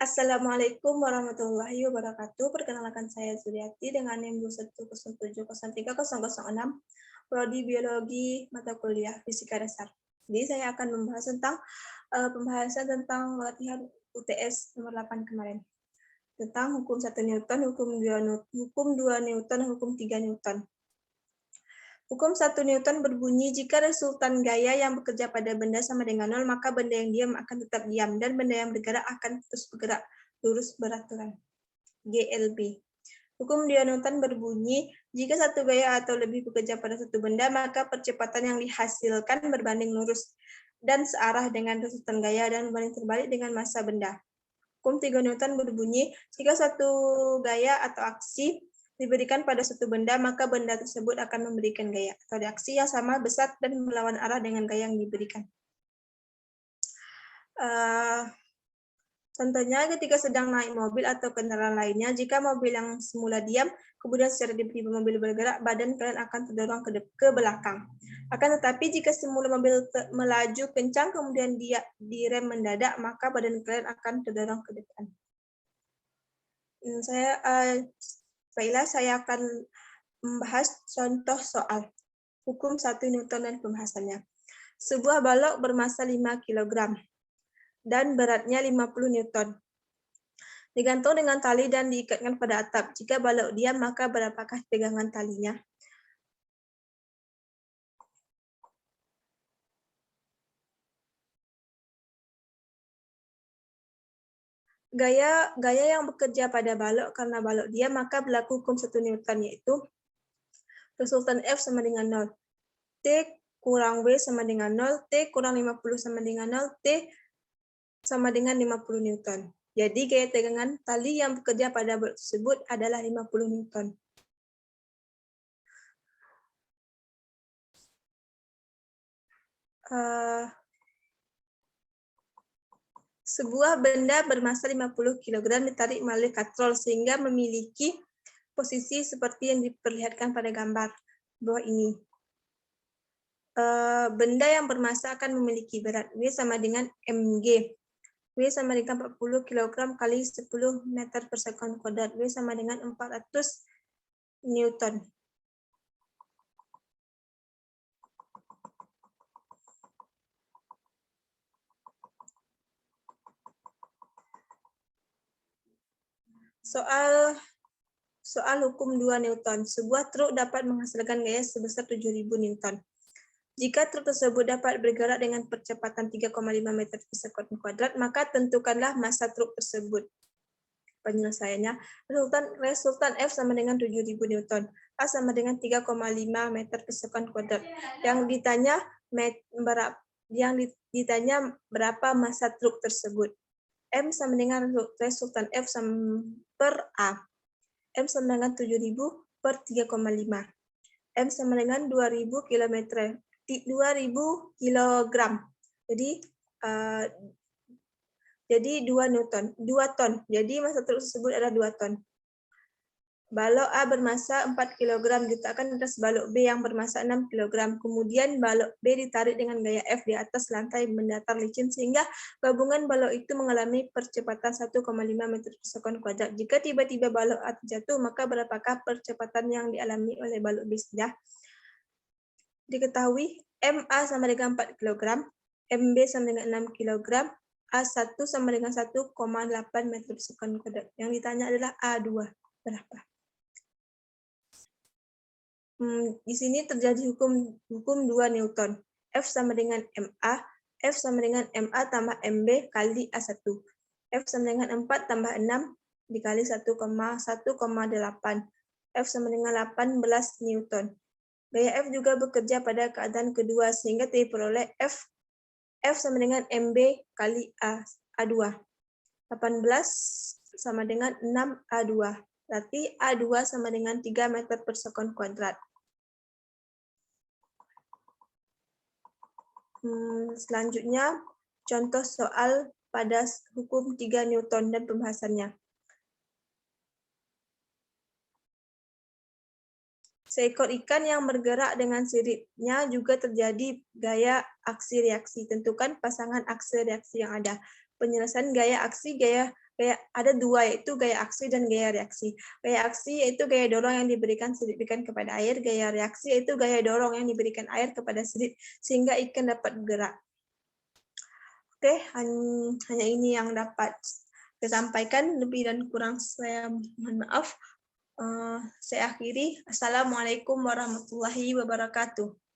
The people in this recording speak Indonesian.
Assalamualaikum warahmatullahi wabarakatuh. Perkenalkan saya Suryati dengan NIM 210730006, Prodi Biologi mata kuliah Fisika Dasar. Jadi saya akan membahas tentang pembahasan tentang latihan UTS nomor 8 kemarin. Tentang hukum 1 Newton, hukum 2 Newton, hukum 3 Newton. Hukum 1 Newton berbunyi, jika resultan gaya yang bekerja pada benda sama dengan 0, maka benda yang diam akan tetap diam, dan benda yang bergerak akan terus bergerak, lurus beraturan. GLB. Hukum 2 Newton berbunyi, jika satu gaya atau lebih bekerja pada satu benda, maka percepatan yang dihasilkan berbanding lurus dan searah dengan resultan gaya dan berbanding terbalik dengan massa benda. Hukum 3 Newton berbunyi, jika satu gaya atau aksi diberikan pada suatu benda, maka benda tersebut akan memberikan gaya atau reaksi yang sama, besar, dan melawan arah dengan gaya yang diberikan. Contohnya ketika sedang naik mobil atau kendaraan lainnya, jika mobil yang semula diam, kemudian secara tiba-tiba mobil bergerak, badan kalian akan terdorong ke belakang. Akan tetapi jika semula mobil melaju kencang, kemudian dia direm mendadak, maka badan kalian akan terdorong ke depan. Baiklah, saya akan membahas contoh soal hukum 1 Newton dan pembahasannya. Sebuah balok bermassa 5 kg dan beratnya 50 Newton. Digantung dengan tali dan diikatkan pada atap. Jika balok diam, maka berapakah pegangan talinya? Gaya yang bekerja pada balok karena balok diam, maka berlaku hukum 1 Newton, yaitu resultan F sama dengan 0. T kurang W sama dengan 0, T kurang 50 sama dengan 0, T sama dengan 50 Newton. Jadi gaya tegangan tali yang bekerja pada balok tersebut adalah 50 Newton. Sebuah benda bermassa 50 kg ditarik melalui katrol sehingga memiliki posisi seperti yang diperlihatkan pada gambar bawah ini. Benda yang bermassa akan memiliki berat W sama dengan mg. W sama dengan 40 kg kali 10 meter per sekon kuadrat. W sama dengan 400 Newton. Soal hukum 2 Newton. Sebuah truk dapat menghasilkan gaya sebesar 7.000 Newton. Jika truk tersebut dapat bergerak dengan percepatan 3,5 meter per sekon kuadrat, maka tentukanlah massa truk tersebut. Penyelesaiannya, resultan F sama dengan 7.000 Newton. A sama dengan 3,5 meter per sekon kuadrat. Yang ditanya berapa massa truk tersebut. M sama dengan resultan F sama per A. M sama dengan 7.000 per 3,5. M sama dengan 2.000 km. 2.000 kilogram. Jadi 2 Newton, 2 ton. Jadi massa truk tersebut adalah 2 ton. Balok A bermassa 4 kg diletakkan atas balok B yang bermassa 6 kg. Kemudian balok B ditarik dengan gaya F di atas lantai mendatar licin sehingga gabungan balok itu mengalami percepatan 1,5 meter per sekon kuadrat. Jika tiba-tiba balok A terjatuh, maka berapakah percepatan yang dialami oleh balok B sudah? Diketahui MA sama dengan 4 kg, MB sama dengan 6 kg, A1 sama dengan 1,8 meter per sekon kuadrat. Yang ditanya adalah A2. Berapa? Di sini terjadi hukum 2 Newton. F sama dengan MA, F sama dengan MA tambah MB kali A1. F sama dengan 4 tambah 6 dikali 1,8. F sama dengan 18 Newton. Gaya F juga bekerja pada keadaan kedua, sehingga diperoleh F sama dengan MB kali A2. 18 sama dengan 6A2. Berarti A2 sama dengan 3 meter per sekon kuadrat. Selanjutnya, contoh soal pada hukum 3 Newton dan pembahasannya. Seekor ikan yang bergerak dengan siripnya juga terjadi gaya aksi reaksi. Tentukan pasangan aksi reaksi yang ada. penyelesaian gaya aksi, gaya ada dua, yaitu gaya aksi dan gaya reaksi. Gaya aksi yaitu gaya dorong yang diberikan sedikit kepada air, gaya reaksi yaitu gaya dorong yang diberikan air kepada sedikit sehingga ikan dapat bergerak. Oke, hanya ini yang dapat saya sampaikan, lebih dan kurang saya mohon maaf. Saya akhiri. Assalamualaikum warahmatullahi wabarakatuh.